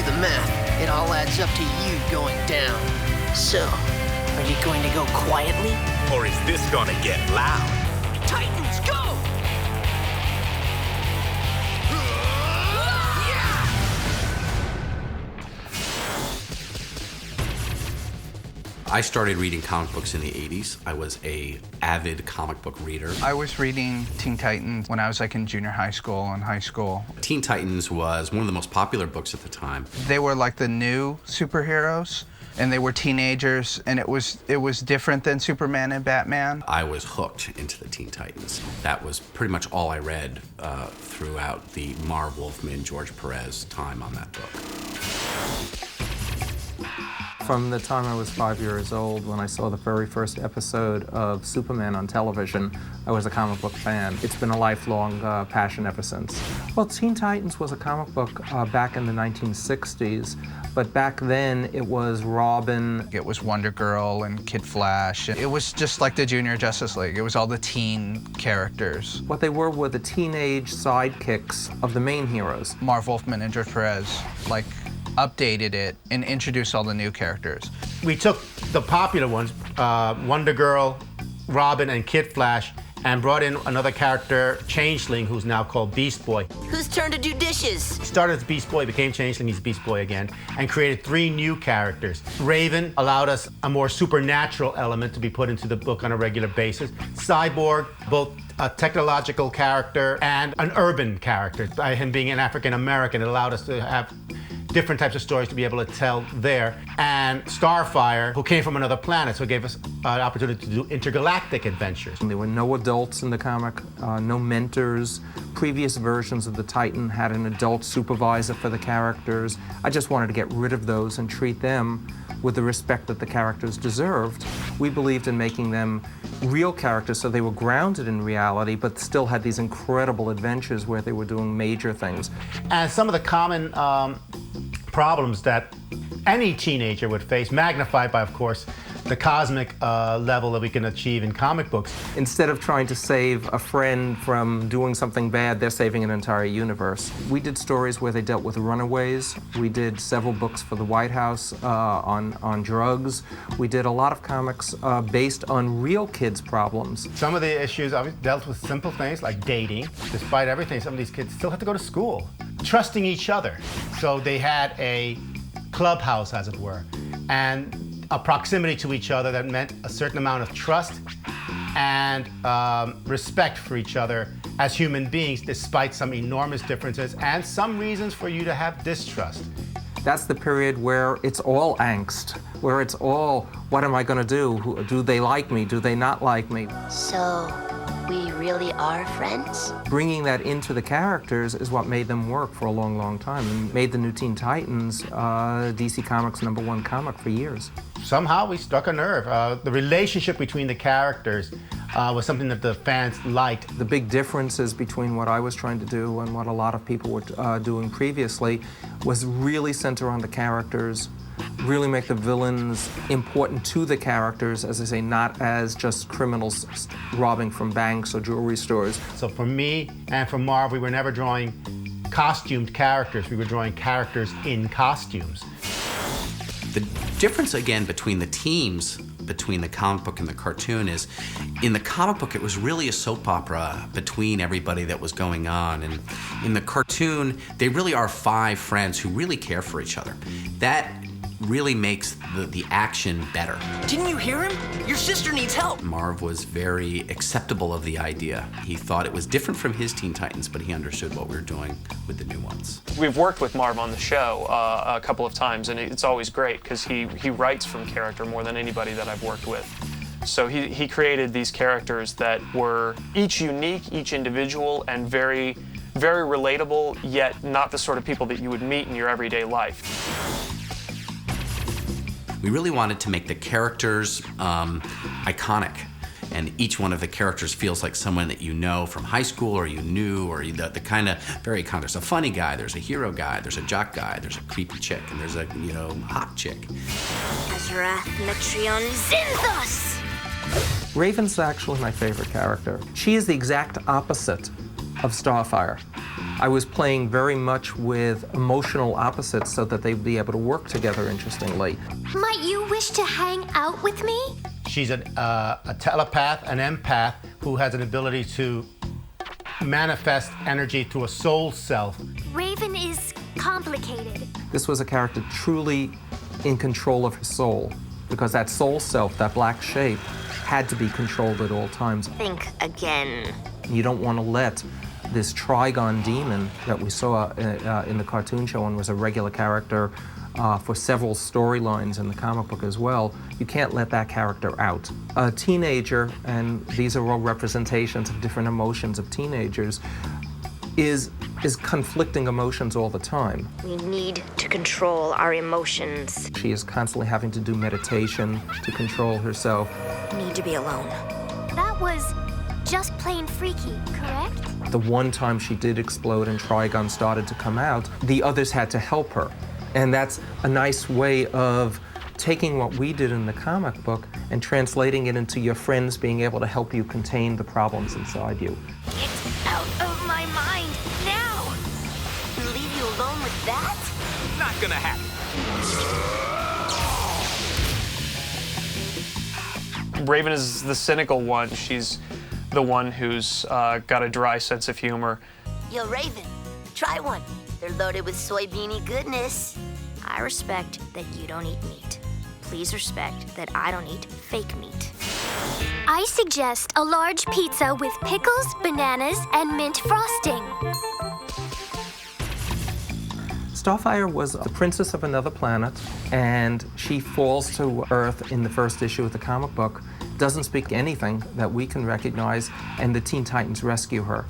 the math, it all adds up to you going down. So, are you going to go quietly? Or is this gonna get loud? Titans, go! I started reading comic books in the 80s. I was an avid comic book reader. I was reading Teen Titans when I was like in junior high school and high school. Teen Titans was one of the most popular books at the time. They were like the new superheroes, and they were teenagers, and it was different than Superman and Batman. I was hooked into the Teen Titans. That was pretty much all I read throughout the Marv Wolfman, George Perez time on that book. From the time I was 5 years old, when I saw the very first episode of Superman on television, I was a comic book fan. It's been a lifelong passion ever since. Well, Teen Titans was a comic book back in the 1960s, but back then it was Robin. It was Wonder Girl and Kid Flash. It was just like the Junior Justice League. It was all the teen characters. What they were the teenage sidekicks of the main heroes. Marv Wolfman and George Perez, like, updated it and introduced all the new characters. We took the popular ones, Wonder Girl, Robin, and Kid Flash, and brought in another character, Changeling, who's now called Beast Boy. Whose turn to do dishes? Started as Beast Boy, became Changeling, he's Beast Boy again, and created 3 new characters. Raven allowed us a more supernatural element to be put into the book on a regular basis. Cyborg, both a technological character and an urban character. By him being an African American, it allowed us to have different types of stories to be able to tell there. And Starfire, who came from another planet, so it gave us an opportunity to do intergalactic adventures. There were no adults in the comic, no mentors. Previous versions of the Titan had an adult supervisor for the characters. I just wanted to get rid of those and treat them with the respect that the characters deserved. We believed in making them real characters so they were grounded in reality, but still had these incredible adventures where they were doing major things. And some of the common problems that any teenager would face, magnified by, of course, the cosmic level that we can achieve in comic books. Instead of trying to save a friend from doing something bad, they're saving an entire universe. We did stories where they dealt with runaways. We did several books for the White House on drugs. We did a lot of comics based on real kids' problems. Some of the issues obviously dealt with simple things like dating. Despite everything, some of these kids still had to go to school. Trusting each other. So they had a clubhouse, as it were, and a proximity to each other that meant a certain amount of trust and respect for each other as human beings, despite some enormous differences and some reasons for you to have distrust. That's the period where it's all angst, where it's all, what am I going to do? Do they like me? Do they not like me? So, we really are friends? Bringing that into the characters is what made them work for a long, long time and made the new Teen Titans DC Comics #1 comic for years. Somehow we struck a nerve. The relationship between the characters was something that the fans liked. The big differences between what I was trying to do and what a lot of people were doing previously was really center on the characters, really make the villains important to the characters, as I say, not as just criminals robbing from banks or jewelry stores. So for me and for Marv, we were never drawing costumed characters. We were drawing characters in costumes. The difference, again, between the teams, between the comic book and the cartoon is, in the comic book, it was really a soap opera between everybody that was going on. And in the cartoon, they really are 5 friends who really care for each other. That really makes the action better. Didn't you hear him? Your sister needs help. Marv was very acceptable of the idea. He thought it was different from his Teen Titans, but he understood what we were doing with the new ones. We've worked with Marv on the show a couple of times, and it's always great because he writes from character more than anybody that I've worked with. So he created these characters that were each unique, each individual, and very, very relatable, yet not the sort of people that you would meet in your everyday life. We really wanted to make the characters iconic, and each one of the characters feels like someone that you know from high school, or you knew, or the kind of very iconic. There's a funny guy, there's a hero guy, there's a jock guy, there's a creepy chick, and there's a, hot chick. Azarath Metrion Zinthos! Raven's actually my favorite character. She is the exact opposite of Starfire. I was playing very much with emotional opposites so that they'd be able to work together interestingly. Might you wish to hang out with me? She's a telepath, an empath, who has an ability to manifest energy through a soul self. Raven is complicated. This was a character truly in control of his soul, because that soul self, that black shape, had to be controlled at all times. Think again. You don't want to let this Trigon demon that we saw in the cartoon show and was a regular character for several storylines in the comic book as well, you can't let that character out. A teenager, and these are all representations of different emotions of teenagers, is conflicting emotions all the time. We need to control our emotions. She is constantly having to do meditation to control herself. Need to be alone. That was just plain freaky, correct? The one time she did explode and Trigon started to come out, the others had to help her. And that's a nice way of taking what we did in the comic book and translating it into your friends being able to help you contain the problems inside you. Get out of my mind now! Leave you alone with that? Not gonna happen. Raven is the cynical one. She's the one who's got a dry sense of humor. Yo, Raven, try one. They're loaded with soybeany goodness. I respect that you don't eat meat. Please respect that I don't eat fake meat. I suggest a large pizza with pickles, bananas, and mint frosting. Starfire was the princess of another planet, and she falls to Earth in the first issue of the comic book, doesn't speak anything that we can recognize, and the Teen Titans rescue her.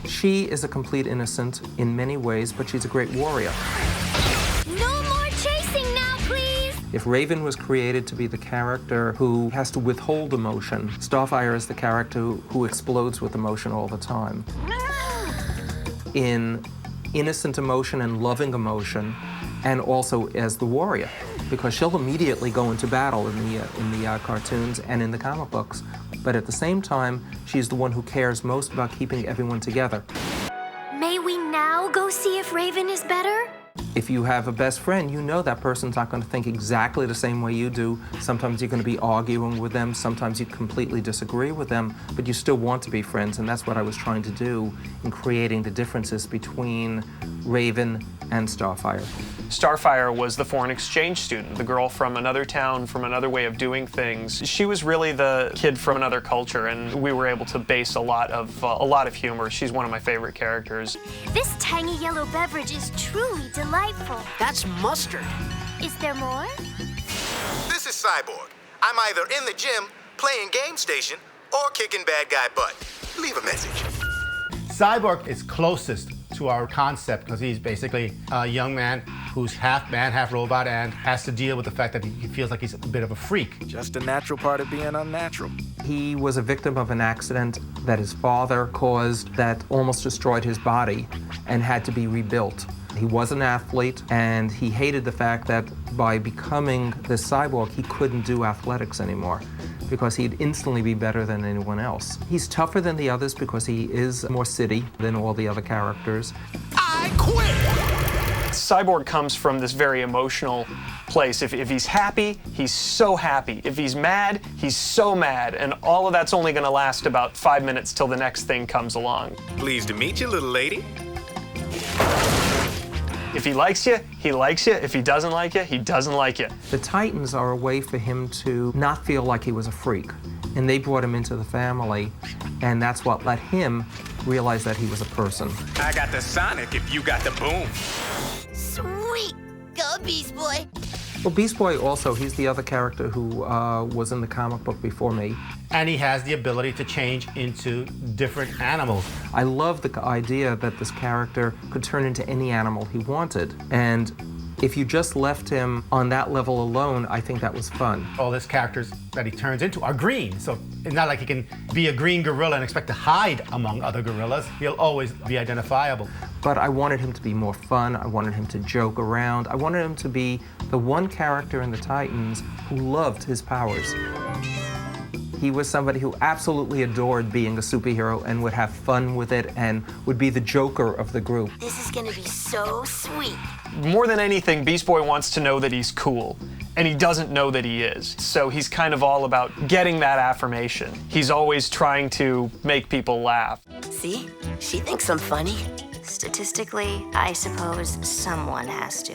She is a complete innocent in many ways, but she's a great warrior. No more chasing now, please! If Raven was created to be the character who has to withhold emotion, Starfire is the character who explodes with emotion all the time. In innocent emotion and loving emotion, and also as the warrior, because she'll immediately go into battle in the cartoons and in the comic books. But at the same time, she's the one who cares most about keeping everyone together. May we now go see if Raven is better? If you have a best friend, you know that person's not going to think exactly the same way you do. Sometimes you're going to be arguing with them, sometimes you completely disagree with them, but you still want to be friends, and that's what I was trying to do in creating the differences between Raven and Starfire. Starfire was the foreign exchange student, the girl from another town, from another way of doing things. She was really the kid from another culture, and we were able to base a lot of humor. She's one of my favorite characters. This tangy yellow beverage is truly delightful. That's mustard. Is there more? This is Cyborg. I'm either in the gym, playing Game Station, or kicking bad guy butt. Leave a message. Cyborg is closest to our concept because he's basically a young man who's half man, half robot, and has to deal with the fact that he feels like he's a bit of a freak. Just a natural part of being unnatural. He was a victim of an accident that his father caused that almost destroyed his body and had to be rebuilt. He was an athlete, and he hated the fact that by becoming this cyborg, he couldn't do athletics anymore because he'd instantly be better than anyone else. He's tougher than the others because he is more city than all the other characters. I quit! Cyborg comes from this very emotional place. If he's happy, he's so happy. If he's mad, he's so mad. And all of that's only gonna last about 5 minutes till the next thing comes along. Pleased to meet you, little lady. If he likes you, he likes you. If he doesn't like you, he doesn't like you. The Titans are a way for him to not feel like he was a freak. And they brought him into the family, and that's what let him realize that he was a person. I got the Sonic if you got the Boom. Sweet! Go, Beast Boy! Well, Beast Boy also, he's the other character who was in the comic book before me. And he has the ability to change into different animals. I love the idea that this character could turn into any animal he wanted. And if you just left him on that level alone, I think that was fun. All his characters that he turns into are green, so it's not like he can be a green gorilla and expect to hide among other gorillas. He'll always be identifiable. But I wanted him to be more fun. I wanted him to joke around. I wanted him to be the one character in the Titans who loved his powers. He was somebody who absolutely adored being a superhero and would have fun with it and would be the joker of the group. This is gonna be so sweet. More than anything, Beast Boy wants to know that he's cool, and he doesn't know that he is. So he's kind of all about getting that affirmation. He's always trying to make people laugh. See? She thinks I'm funny. Statistically, I suppose someone has to.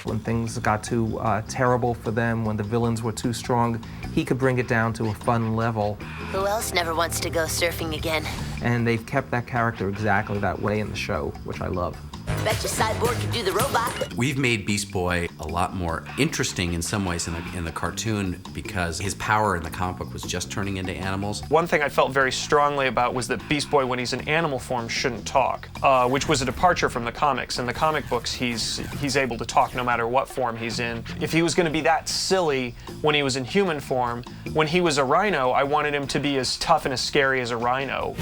When things got too terrible for them, when the villains were too strong, he could bring it down to a fun level. Who else never wants to go surfing again? And they've kept that character exactly that way in the show, which I love. Bet you Cyborg can do the robot. We've made Beast Boy a lot more interesting in some ways in the cartoon because his power in the comic book was just turning into animals. One thing I felt very strongly about was that Beast Boy, when he's in animal form, shouldn't talk, which was a departure from the comics. In the comic books, he's able to talk no matter what form he's in. If he was going to be that silly when he was in human form, when he was a rhino, I wanted him to be as tough and as scary as a rhino.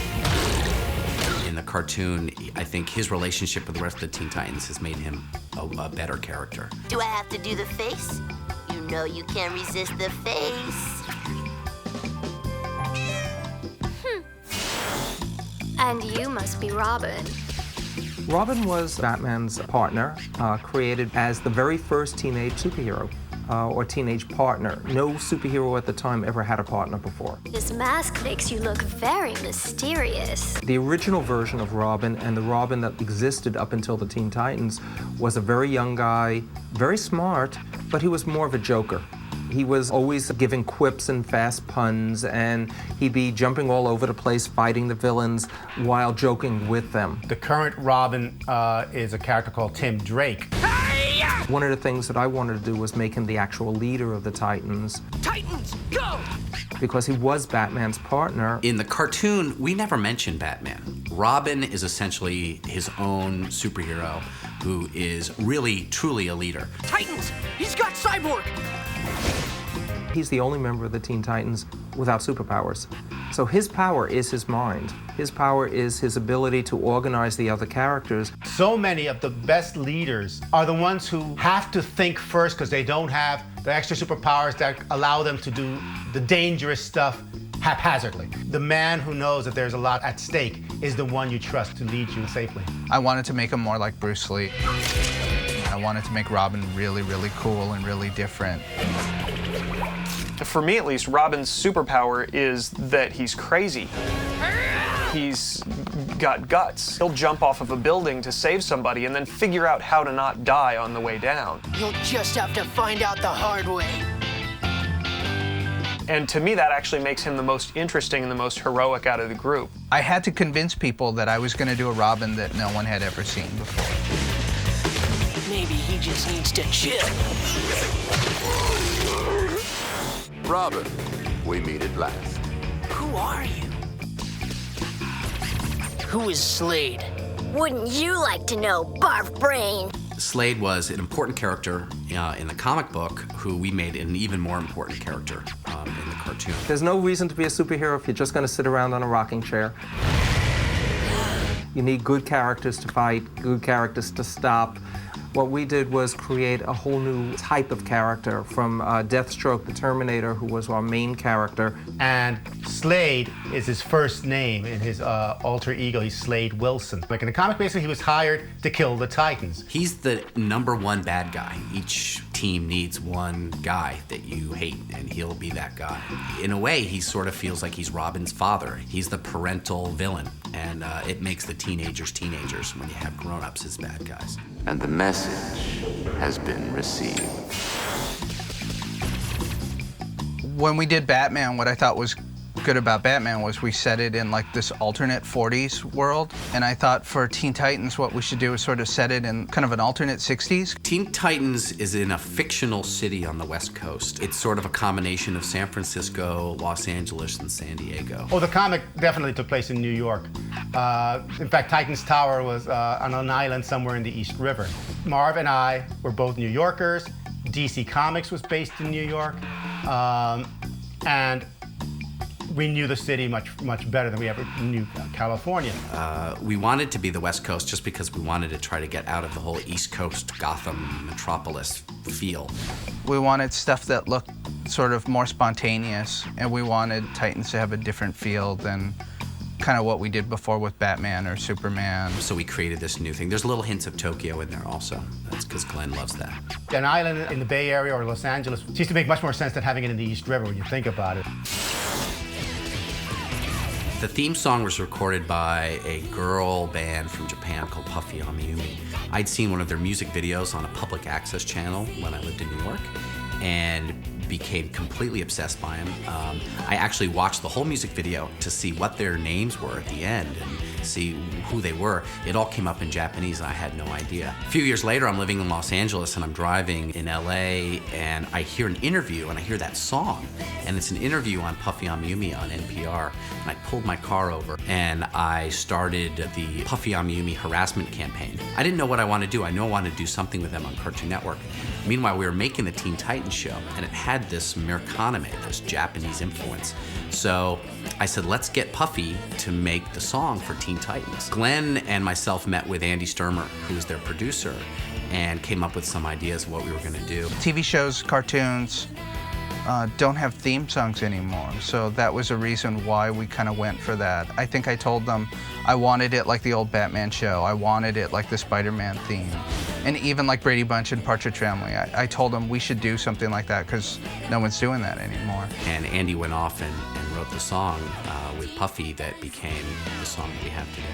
In the cartoon, I think his relationship with the rest of the Teen Titans has made him a better character. Do I have to do the face? You know you can't resist the face. And you must be Robin. Robin was Batman's partner, created as the very first teenage superhero. Or teenage partner. No superhero at the time ever had a partner before. This mask makes you look very mysterious. The original version of Robin and the Robin that existed up until the Teen Titans was a very young guy, very smart, but he was more of a joker. He was always giving quips and fast puns, and he'd be jumping all over the place fighting the villains while joking with them. The current Robin is a character called Tim Drake. One of the things that I wanted to do was make him the actual leader of the Titans. Titans, go! Because he was Batman's partner. In the cartoon, we never mention Batman. Robin is essentially his own superhero who is really, truly a leader. Titans, he's got Cyborg! He's the only member of the Teen Titans without superpowers. So his power is his mind. His power is his ability to organize the other characters. So many of the best leaders are the ones who have to think first because they don't have the extra superpowers that allow them to do the dangerous stuff haphazardly. The man who knows that there's a lot at stake is the one you trust to lead you safely. I wanted to make him more like Bruce Lee. I wanted to make Robin really, really cool and really different. For me, at least, Robin's superpower is that he's crazy. He's got guts. He'll jump off of a building to save somebody and then figure out how to not die on the way down. You'll just have to find out the hard way. And to me, that actually makes him the most interesting and the most heroic out of the group. I had to convince people that I was going to do a Robin that no one had ever seen before. Maybe he just needs to chill. Robin, we meet at last. Who are you? Who is Slade? Wouldn't you like to know, Barf Brain? Slade was an important character in the comic book who we made an even more important character in the cartoon. There's no reason to be a superhero if you're just going to sit around on a rocking chair. You need good characters to fight, good characters to stop. What we did was create a whole new type of character from Deathstroke the Terminator, who was our main character. And Slade is his first name. In his alter ego, he's Slade Wilson. Like in the comic, basically, he was hired to kill the Titans. He's the #1 bad guy. Each team needs one guy that you hate, and he'll be that guy. In a way, he sort of feels like he's Robin's father. He's the parental villain, and it makes the teenagers when you have grown-ups as bad guys. And the message has been received. When we did Batman, what I thought was good about Batman was we set it in like this alternate 40s world. And I thought for Teen Titans, what we should do is sort of set it in kind of an alternate 60s. Teen Titans is in a fictional city on the West Coast. It's sort of a combination of San Francisco, Los Angeles, and San Diego. Oh, the comic definitely took place in New York. In fact, Titan's Tower was on an island somewhere in the East River. Marv and I were both New Yorkers. DC Comics was based in New York. And we knew the city much better than we ever knew California. We wanted to be the West Coast just because we wanted to try to get out of the whole East Coast Gotham metropolis feel. We wanted stuff that looked sort of more spontaneous, and we wanted Titans to have a different feel than kind of what we did before with Batman or Superman. So we created this new thing. There's little hints of Tokyo in there also. That's because Glenn loves that. An island in the Bay Area or Los Angeles seems to make much more sense than having it in the East River when you think about it. The theme song was recorded by a girl band from Japan called Puffy Amiyumi. I'd seen one of their music videos on a public access channel when I lived in New York and became completely obsessed by them. I actually watched the whole music video to see what their names were at the end and see who they were. It all came up in Japanese and I had no idea. A few years later, I'm living in Los Angeles and I'm driving in LA and I hear an interview and I hear that song. And it's an interview on Puffy Amiyumi on NPR. And I pulled my car over and I started the Puffy Amiyumi harassment campaign. I didn't know what I wanted to do. I knew I wanted to do something with them on Cartoon Network. Meanwhile, we were making the Teen Titans show and it had this Murakami, this Japanese influence. So I said, let's get Puffy to make the song for Teen Titans. Glenn and myself met with Andy Sturmer, who was their producer, and came up with some ideas of what we were gonna do. TV shows, cartoons, don't have theme songs anymore, so that was a reason why we kind of went for that. I think I told them I wanted it like the old Batman show. I wanted it like the Spider-Man theme. And even like Brady Bunch and Partridge Family. I told them we should do something like that because no one's doing that anymore. And Andy went off and wrote the song with Puffy that became the song that we have today.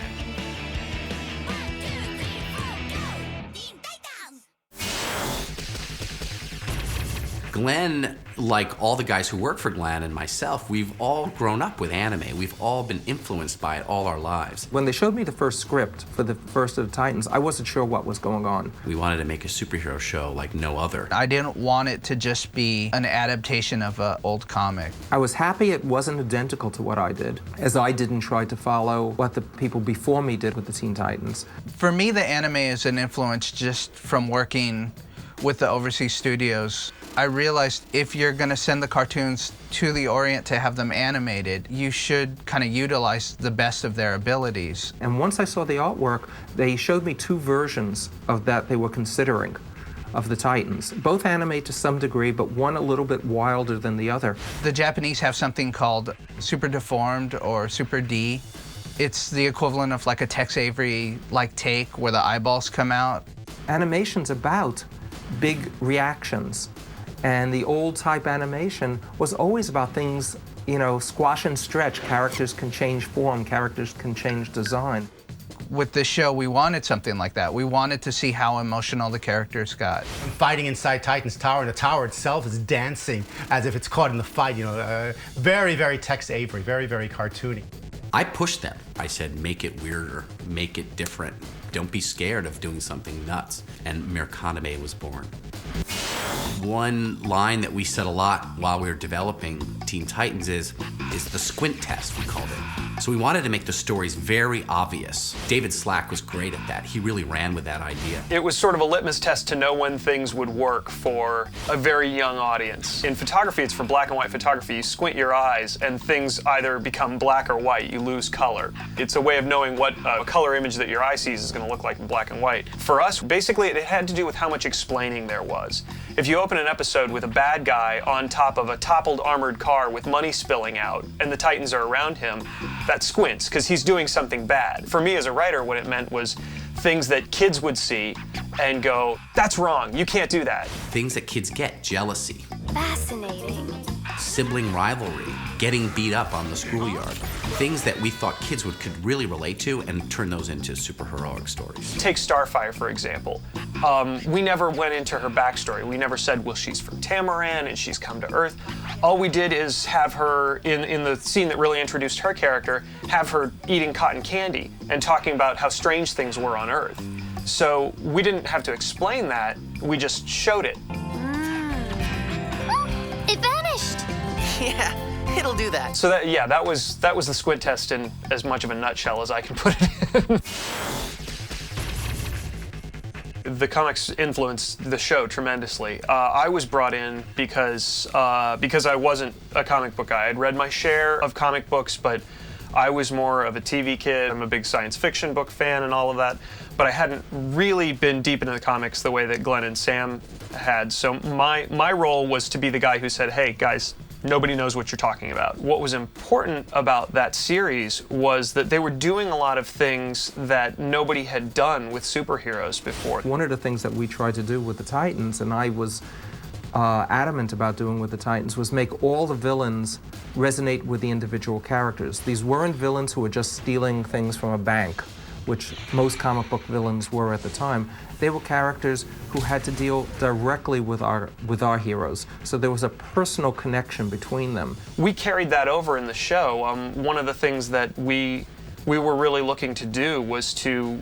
Glenn, like all the guys who work for Glenn and myself, we've all grown up with anime. We've all been influenced by it all our lives. When they showed me the first script for the first of the Titans, I wasn't sure what was going on. We wanted to make a superhero show like no other. I didn't want it to just be an adaptation of an old comic. I was happy it wasn't identical to what I did, as I didn't try to follow what the people before me did with the Teen Titans. For me, the anime is an influence just from working with the overseas studios. I realized if you're gonna send the cartoons to the Orient to have them animated, you should kind of utilize the best of their abilities. And once I saw the artwork, they showed me two versions of that they were considering of the Titans. Both anime to some degree, but one a little bit wilder than the other. The Japanese have something called Super Deformed or Super D. It's the equivalent of like a Tex Avery-like take where the eyeballs come out. Animation's about big reactions. And the old type animation was always about things, you know, squash and stretch. Characters can change form, characters can change design. With this show, we wanted something like that. We wanted to see how emotional the characters got. I'm fighting inside Titan's tower, and the tower itself is dancing as if it's caught in the fight, you know, very, very Tex Avery, very, very cartoony. I pushed them. I said, make it weirder, make it different. Don't be scared of doing something nuts. And Murakami was born. One line that we said a lot while we were developing Teen Titans is the squint test, we called it. So we wanted to make the stories very obvious. David Slack was great at that. He really ran with that idea. It was sort of a litmus test to know when things would work for a very young audience. In photography, it's for black and white photography. You squint your eyes and things either become black or white. You lose color. It's a way of knowing what a color image that your eye sees is going to look like in black and white. For us, basically, it had to do with how much explaining there was. If you open an episode with a bad guy on top of a toppled armored car with money spilling out and the Titans are around him, that squints because he's doing something bad. For me as a writer, what it meant was things that kids would see and go, that's wrong, you can't do that. Things that kids get, jealousy. Fascinating. Sibling rivalry, getting beat up on the schoolyard. Things that we thought kids could really relate to and turn those into superheroic stories. Take Starfire, for example. We never went into her backstory. We never said, well, she's from Tamaran and she's come to Earth. All we did is have her, in the scene that really introduced her character, have her eating cotton candy and talking about how strange things were on Earth. So we didn't have to explain that, we just showed it. It vanished. Yeah, it'll do that. So that was the squint test in as much of a nutshell as I can put it in. The comics influenced the show tremendously. I was brought in because I wasn't a comic book guy. I'd read my share of comic books, but I was more of a TV kid. I'm a big science fiction book fan and all of that, but I hadn't really been deep into the comics the way that Glenn and Sam had. So my role was to be the guy who said, hey, guys, nobody knows what you're talking about. What was important about that series was that they were doing a lot of things that nobody had done with superheroes before. One of the things that we tried to do with the Titans, and I was adamant about doing with the Titans, was make all the villains resonate with the individual characters. These weren't villains who were just stealing things from a bank, which most comic book villains were at the time. They were characters who had to deal directly with our heroes. So there was a personal connection between them. We carried that over in the show. One of the things that we were really looking to do was to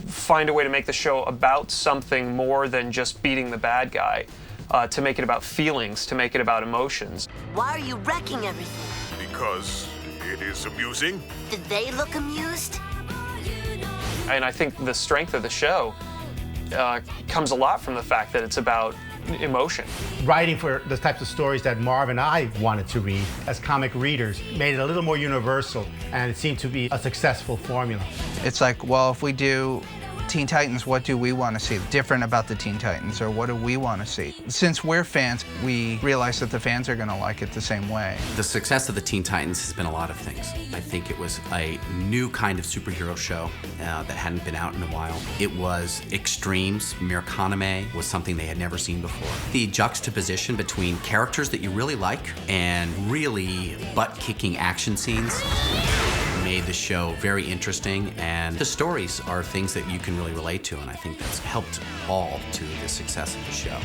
find a way to make the show about something more than just beating the bad guy. To make it about feelings, to make it about emotions. Why are you wrecking everything? Because it is amusing. Did they look amused? And I think the strength of the show comes a lot from the fact that it's about emotion. Writing for the types of stories that Marv and I wanted to read as comic readers made it a little more universal, and it seemed to be a successful formula. It's like, well, if we do Teen Titans, what do we want to see different about the Teen Titans, or what do we want to see? Since we're fans, we realize that the fans are going to like it the same way. The success of the Teen Titans has been a lot of things. I think it was a new kind of superhero show that hadn't been out in a while. It was extremes. Mirakaname was something they had never seen before. The juxtaposition between characters that you really like and really butt-kicking action scenes made the show very interesting, and the stories are things that you can really relate to, and I think that's helped all to the success of the show.